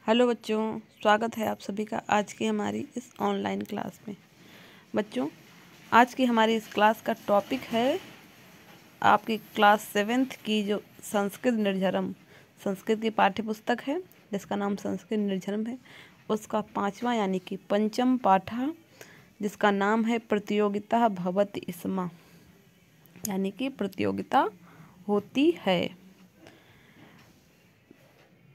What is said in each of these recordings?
Hello बच्चों, स्वागत है आप सभी का आज की हमारी इस ऑनलाइन क्लास में। बच्चों, आज की हमारी इस क्लास का टॉपिक है आपकी क्लास 7th की जो संस्कृत निर्झरम संस्कृत की पाठ्य पुस्तक है, जिसका नाम संस्कृत निर्झरम है, उसका 5वां यानी कि पंचम पाठा, जिसका नाम है प्रतियोगिता भवति स्म, यानी कि प्रतियोगिता होती है।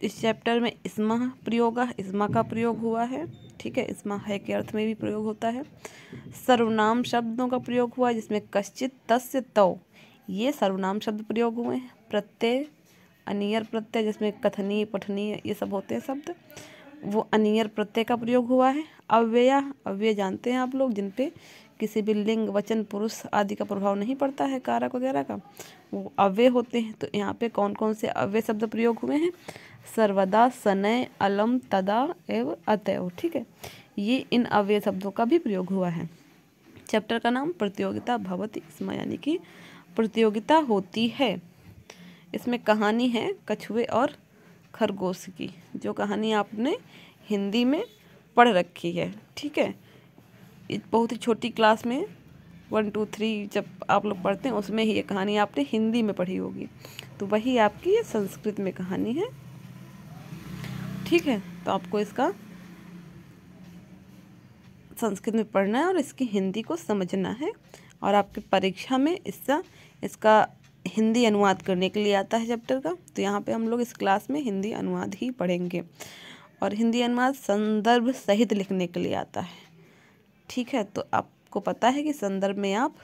इस चैप्टर में स्म प्रयोग स्म का प्रयोग हुआ है। ठीक है, स्म है के अर्थ में भी प्रयोग होता है। सर्वनाम शब्दों का प्रयोग हुआ है, जिसमें कश्चित, तस्य, तौ ये सर्वनाम शब्द प्रयोग हुए हैं। प्रत्यय, अनियर प्रत्यय, जिसमें कथनीय, पठनीय ये सब होते हैं शब्द, वो अनियर प्रत्यय का प्रयोग हुआ है। अव्यय जानते हैं आप लोग, जिन पे किसी भी लिंग, वचन, पुरुष आदि का प्रभाव नहीं पड़ता है, कारक वगैरह का, वो अव्यय होते हैं। तो यहाँ पे कौन कौन से अव्यय शब्द प्रयोग हुए हैं? सर्वदा, सनय, अलम, तदा एवं अतएव। ठीक है, ये इन अव्यय शब्दों का भी प्रयोग हुआ है। चैप्टर का नाम प्रतियोगिता भवति स्म, यानी कि प्रतियोगिता होती है। इसमें कहानी है कछुए और खरगोश की, जो कहानी आपने हिंदी में पढ़ रखी है। ठीक है, बहुत ही छोटी क्लास में 1, 2, 3 जब आप लोग पढ़ते हैं, उसमें ही ये कहानी आपने हिंदी में पढ़ी होगी, तो वही आपकी ये संस्कृत में कहानी है। ठीक है, तो आपको इसका संस्कृत में पढ़ना है और इसकी हिंदी को समझना है, और आपकी परीक्षा में इसका हिंदी अनुवाद करने के लिए आता है चैप्टर का। तो यहाँ पे हम लोग इस क्लास में हिंदी अनुवाद ही पढ़ेंगे, और हिंदी अनुवाद संदर्भ सहित लिखने के लिए आता है। ठीक है, तो आपको पता है कि संदर्भ में आप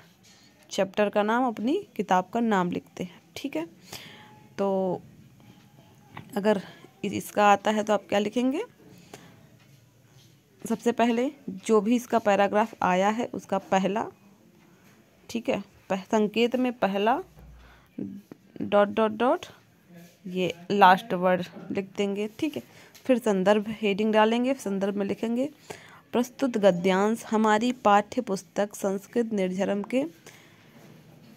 चैप्टर का नाम, अपनी किताब का नाम लिखते हैं। ठीक है, तो अगर इसका आता है तो आप क्या लिखेंगे? सबसे पहले जो भी इसका पैराग्राफ आया है उसका पहला, ठीक है, संकेत में पहला डॉट डॉट डॉट ये लास्ट वर्ड लिख देंगे। ठीक है, फिर संदर्भ हेडिंग डालेंगे, संदर्भ में लिखेंगे प्रस्तुत गद्यांश हमारी पाठ्य पुस्तक संस्कृत निर्झरम के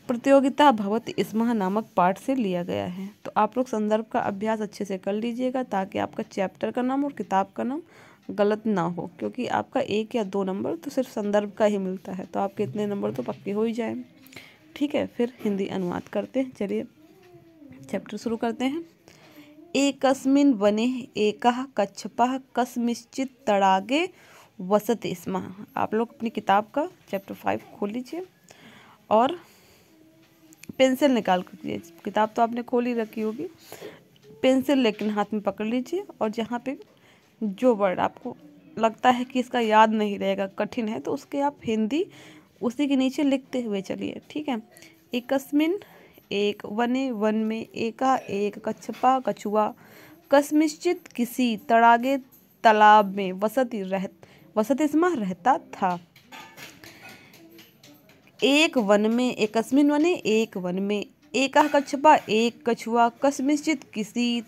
प्रतियोगिता भवति स्म नामक पाठ से लिया गया है। तो आप लोग संदर्भ का अभ्यास अच्छे से कर लीजिएगा, ताकि आपका चैप्टर का नाम और किताब का नाम गलत ना हो, क्योंकि आपका 1 या 2 नंबर तो सिर्फ संदर्भ का ही मिलता है, तो आपके इतने नंबर तो पक्के हो ही जाए। ठीक है, फिर हिंदी अनुवाद करते हैं। चलिए चैप्टर शुरू करते हैं। एकस्मिन् वने एकः कच्छपः कस्मिंश्चित् तडागे वसति स्म। आप लोग अपनी किताब का चैप्टर 5 खोल लीजिए और पेंसिल निकाल कर लीजिए। किताब तो आपने खोल ही रखी होगी, पेंसिल लेकिन हाथ में पकड़ लीजिए, और जहाँ पे जो वर्ड आपको लगता है कि इसका याद नहीं रहेगा, कठिन है, तो उसके आप हिंदी उसी के नीचे लिखते हुए चलिए। ठीक है, एकस्मिन एक, वने वन में, एका एक, कच्छपा कछुआ, कस्मिंश्चित् किसी, तड़ागे तालाब में, वसति स्म रहता था। एक वन में, एकस्मिन वने एक वन में, एका कच्छपा एक कछुआ, कस्मिंश्चित् किसी,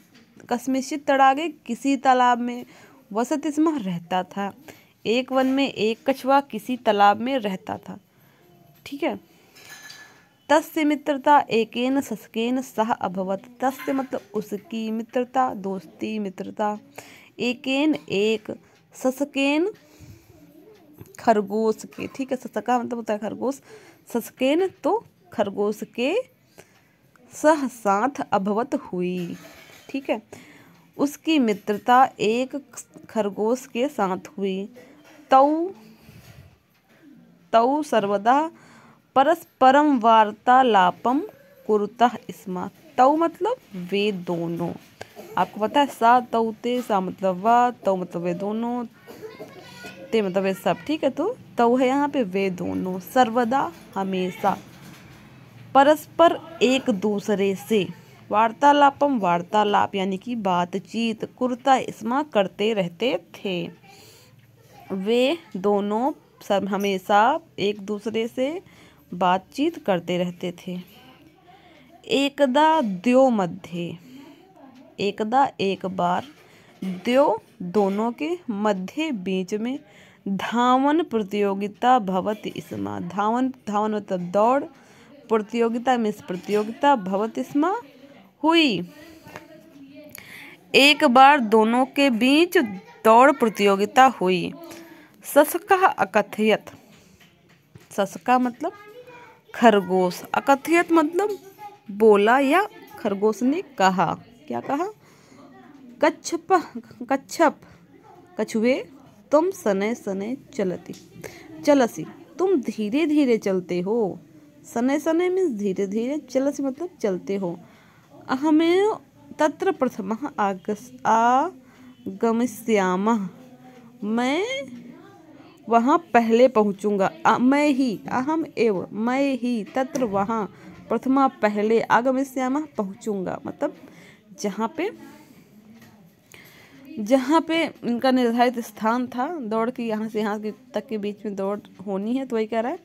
कस्मिंश्चित् तड़ागे किसी तालाब में, वसति स्म रहता था। एक वन में एक कछुआ किसी तालाब में रहता था। ठीक है, तस्य मित्रता एकेन शशकेन सह अभवत। तस्य मतलब उसकी, मित्रता दोस्ती, मित्रता, एकेन एक, शशकेन खरगोश के। ठीक है, शशका मतलब होता है खरगोश, शशकेन तो खरगोश के, सह साथ, अभवत हुई। ठीक है, उसकी मित्रता एक खरगोश के साथ हुई। तौ सर्वदा परस्परम वार्तालापम कुरुतः स्म। तौ मतलब वे दोनों। आपको पता है सा तौ ते, सा मतलब वा, तौ मतलब वे दोनों, ते मतलब वे सब। ठीक है, तो तौ है यहाँ पे वे दोनों, सर्वदा हमेशा, परस्पर एक दूसरे से, वार्तालापम वार्तालाप यानी कि बातचीत, कुरुता स्म करते रहते थे। वे दोनों सब हमेशा एक दूसरे से बातचीत करते रहते थे। एकदा द्यो मध्ये, एकदा एक बार, द्यो दोनों के, मध्य बीच में, धावन प्रतियोगिता भवति स्म। धावन मतलब दौड़, प्रतियोगिता में प्रतियोगिता, भवति स्म हुई। एक बार दोनों के बीच दौड़ प्रतियोगिता हुई। ससका अकथयत, ससका मतलब खरगोश, अकथयत मतलब बोला या खरगोश ने कहा। क्या कहा? कच्छप कच्छप कछुए तुम सने सने चलसी, तुम धीरे धीरे चलते हो। सने सने मीन्स धीरे धीरे, चलसी मतलब चलते हो। अहमेव तत्र प्रथमः आगमिष्यामः, मैं वहाँ पहले पहुँचूंगा। मैं ही, अहम एव मैं ही, तत्र वहाँ, प्रथमा पहले, आगमिष्यामः पहुँचूंगा मतलब जहाँ पे इनका निर्धारित स्थान था दौड़ की, यहाँ से यहाँ तक के बीच में दौड़ होनी है, तो वही कह रहा है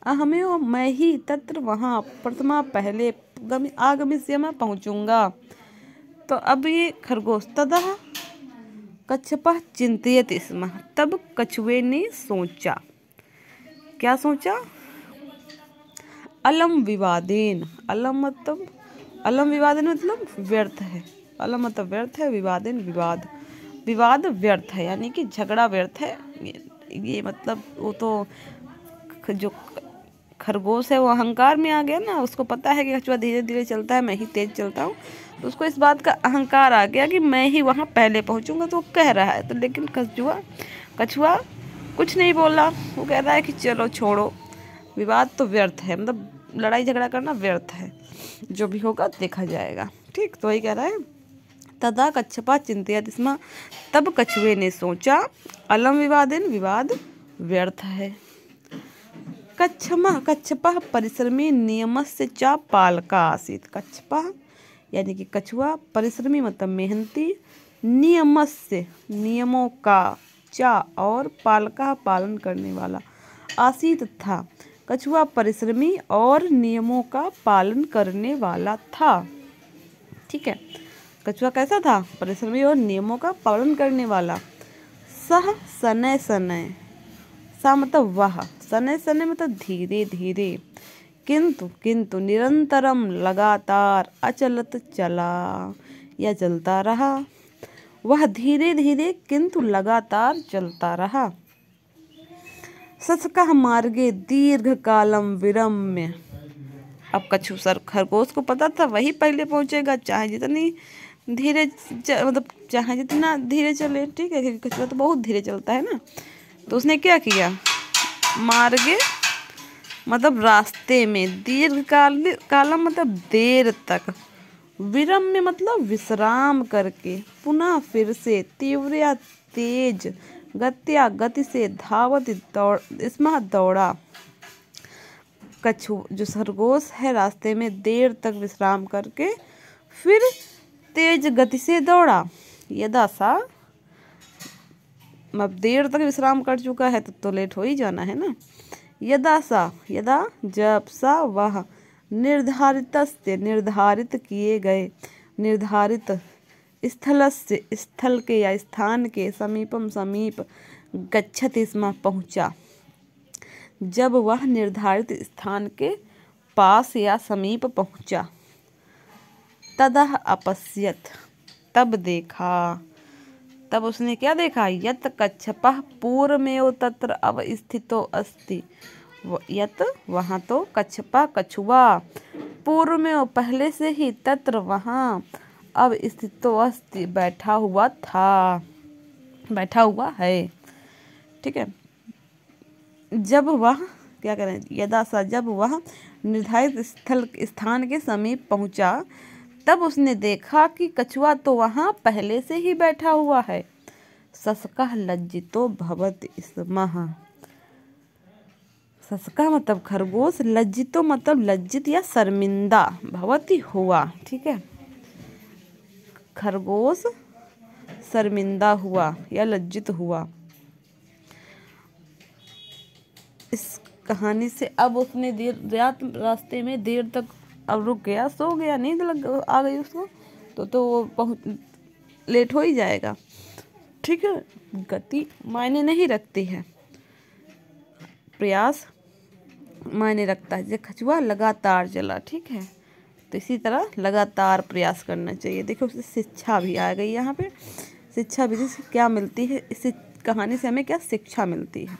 अहमेव मैं ही, तत्र वहाँ, प्रथमा पहले, आगमिष्यामः पहुँचूंगा। तो अब ये खरगोश तदा कच्छपः चिंतयति स्म, तब कछुए ने सोचा। क्या सोचा? अलम विवादेन, अलम विवादेन मतलब व्यर्थ है, अलम मतलब व्यर्थ है, विवादेन विवाद व्यर्थ है, यानी कि झगड़ा व्यर्थ है। ये मतलब वो तो जो खरगोश है वो अहंकार में आ गया ना, उसको पता है कि कछुआ धीरे धीरे चलता है, मैं ही तेज चलता हूँ, तो उसको इस बात का अहंकार आ गया कि मैं ही वहाँ पहले पहुँचूंगा, तो वो कह रहा है। तो लेकिन कछुआ कुछ नहीं बोला, वो कह रहा है कि चलो छोड़ो, विवाद तो व्यर्थ है, मतलब लड़ाई झगड़ा करना व्यर्थ है, जो भी होगा देखा जाएगा। ठीक, तो वही कह रहा है तदा कच्छपा चिंतयति स्म, तब कछुए ने सोचा अलम विवादेन, विवाद व्यर्थ है। कच्छपः परिश्रमी नियमस्य च पालका आसीत्। कच्छपः यानी कि कछुआ, परिश्रमी मतलब मेहनती, नियमस्य नियमों का, चा और पालका पालन करने वाला, आसीत था। कछुआ परिश्रमी और नियमों का पालन करने वाला था। ठीक है, कछुआ कैसा था? परिश्रमी और नियमों का पालन करने वाला। सह सनय सनय, सा मतलब वह, सनय सनय मतलब धीरे धीरे, किंतु निरंतरम लगातार, अचलत चला या चलता रहा। वह धीरे धीरे किंतु लगातार चलता रहा। ससकः मार्गे दीर्घ कालम विरम्य। अब खरगोश को पता था वही पहले पहुंचेगा, चाहे जितनी धीरे मतलब चाहे जितना धीरे चले। ठीक है, क्योंकि कछुआ तो बहुत धीरे चलता है ना। तो उसने क्या किया? मार्गे मतलब रास्ते में, दीर्घ कालम मतलब देर तक, विरम्य मतलब विश्राम करके, पुनः फिर से, तीव्र या तेज, गति से, धावत दौड़ा। जो खरगोश है रास्ते में देर तक विश्राम करके फिर तेज गति से दौड़ा। यदा सा अब देर तक विश्राम कर चुका है तो लेट हो ही जाना है ना। यदा जब सा वह निर्धारित किए गए, निर्धारित स्थल के या स्थान के समीप गच्छति स्म पहुँचा। जब वह निर्धारित स्थान के पास या समीप पहुँचा। तदह अपश्यत तब देखा, तब उसने क्या देखा? यत कच्छपः पूर्वमेव तत्र अवस्थितो अस्ति। यत वहाँ तो, कच्छपः कछुआ, पूर्वमेव पहले से ही, तत्र वहाँ, अवस्थितो अस्ति बैठा हुआ था, बैठा हुआ है। ठीक है, जब वह क्या करें, यदा सा जब वह निर्धारित स्थान के समीप पहुँचा तब उसने देखा कि कछुआ तो वहाँ पहले से ही बैठा हुआ है। ससकः लज्जितो भवति स्म। ससका मतलब खरगोश, लज्जितो मतलब लज्जित या शर्मिंदा, भवति हुआ। ठीक है, खरगोश शर्मिंदा हुआ या लज्जित हुआ। इस कहानी से अब उसने रास्ते में देर तक अब रुक गया, सो गया, नींद आ गई उसको, तो वो लेट हो ही जाएगा। ठीक है, गति मायने नहीं रखती है, प्रयास मायने रखता है। जैसे कछुआ लगातार चला। ठीक है, तो इसी तरह लगातार प्रयास करना चाहिए। देखो शिक्षा भी आ गई यहाँ पे। शिक्षा विधि से क्या मिलती है, इस कहानी से हमें क्या शिक्षा मिलती है,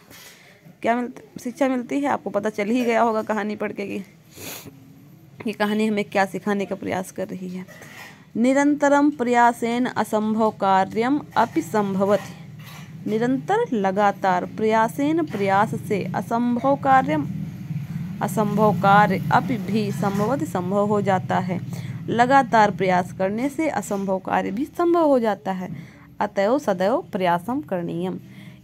शिक्षा मिलती है, आपको पता चल ही गया होगा कहानी पढ़ के कि ये कहानी हमें क्या सिखाने का प्रयास कर रही है। निरंतरम प्रयासेन असंभव कार्यम अपि संभवति। निरंतर लगातार प्रयासेन प्रयास से असंभव कार्य अपि भी संभवति संभव हो जाता है। लगातार प्रयास करने से असंभव कार्य भी संभव हो जाता है। अतएव सदैव प्रयासम करणीयम।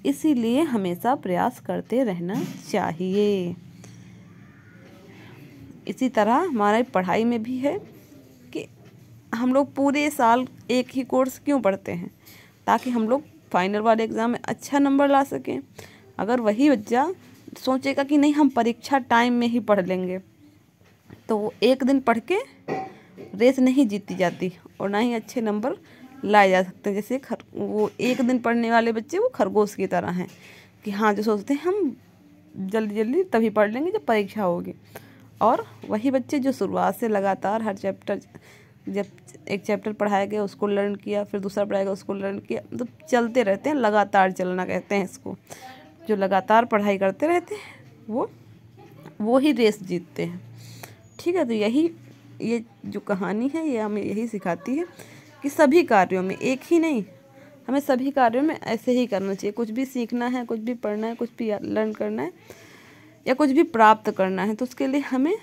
इसीलिए हमेशा प्रयास करते रहना चाहिए। इसी तरह हमारी पढ़ाई में भी है कि हम लोग पूरे साल एक ही कोर्स क्यों पढ़ते हैं, ताकि हम लोग फाइनल वाले एग्ज़ाम में अच्छा नंबर ला सकें। अगर वही बच्चा सोचेगा कि नहीं हम परीक्षा टाइम में ही पढ़ लेंगे, तो वो एक दिन पढ़ के रेस नहीं जीती जाती और ना ही अच्छे नंबर लाए जा सकते। जैसे वो एक दिन पढ़ने वाले बच्चे वो खरगोश की तरह हैं कि हाँ, जो सोचते हैं हम जल्दी जल्दी तभी पढ़ लेंगे जब परीक्षा होगी। और वही बच्चे जो शुरुआत से लगातार हर चैप्टर, जब एक चैप्टर पढ़ाया गया उसको लर्न किया, फिर दूसरा पढ़ाया गया उसको लर्न किया, तो चलते रहते हैं, लगातार चलना कहते हैं इसको। जो लगातार पढ़ाई करते रहते हैं वो ही रेस जीतते हैं। ठीक है, तो ये जो कहानी है ये हमें यही सिखाती है कि सभी कार्यों में, एक ही नहीं, हमें सभी कार्यों में ऐसे ही करना चाहिए। कुछ भी सीखना है, कुछ भी पढ़ना है, कुछ भी लर्न करना है या कुछ भी प्राप्त करना है, तो उसके लिए हमें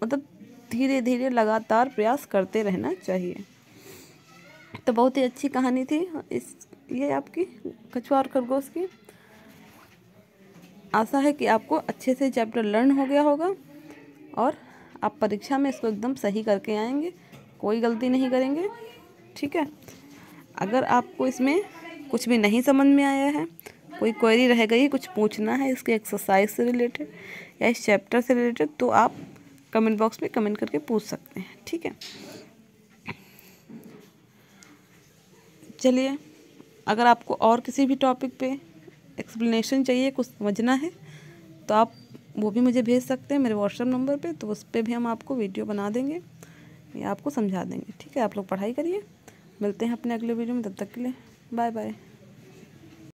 मतलब धीरे धीरे लगातार प्रयास करते रहना चाहिए। तो बहुत ही अच्छी कहानी थी ये आपकी कछुआ और खरगोश की। आशा है कि आपको अच्छे से चैप्टर लर्न हो गया होगा और आप परीक्षा में इसको एकदम सही करके आएंगे, कोई गलती नहीं करेंगे। ठीक है, अगर आपको इसमें कुछ भी नहीं समझ में आया है, कोई क्वेरी रह गई, कुछ पूछना है इसके एक्सरसाइज से रिलेटेड या इस चैप्टर से रिलेटेड, तो आप कमेंट बॉक्स में कमेंट करके पूछ सकते हैं। ठीक है, चलिए, अगर आपको और किसी भी टॉपिक पे एक्सप्लेनेशन चाहिए, कुछ समझना है, तो आप वो भी मुझे भेज सकते हैं मेरे व्हाट्सएप नंबर पे, तो उस पर भी हम आपको वीडियो बना देंगे या आपको समझा देंगे। ठीक है, आप लोग पढ़ाई करिए, मिलते हैं अपने अगले वीडियो में, तब तक के लिए बाय बाय।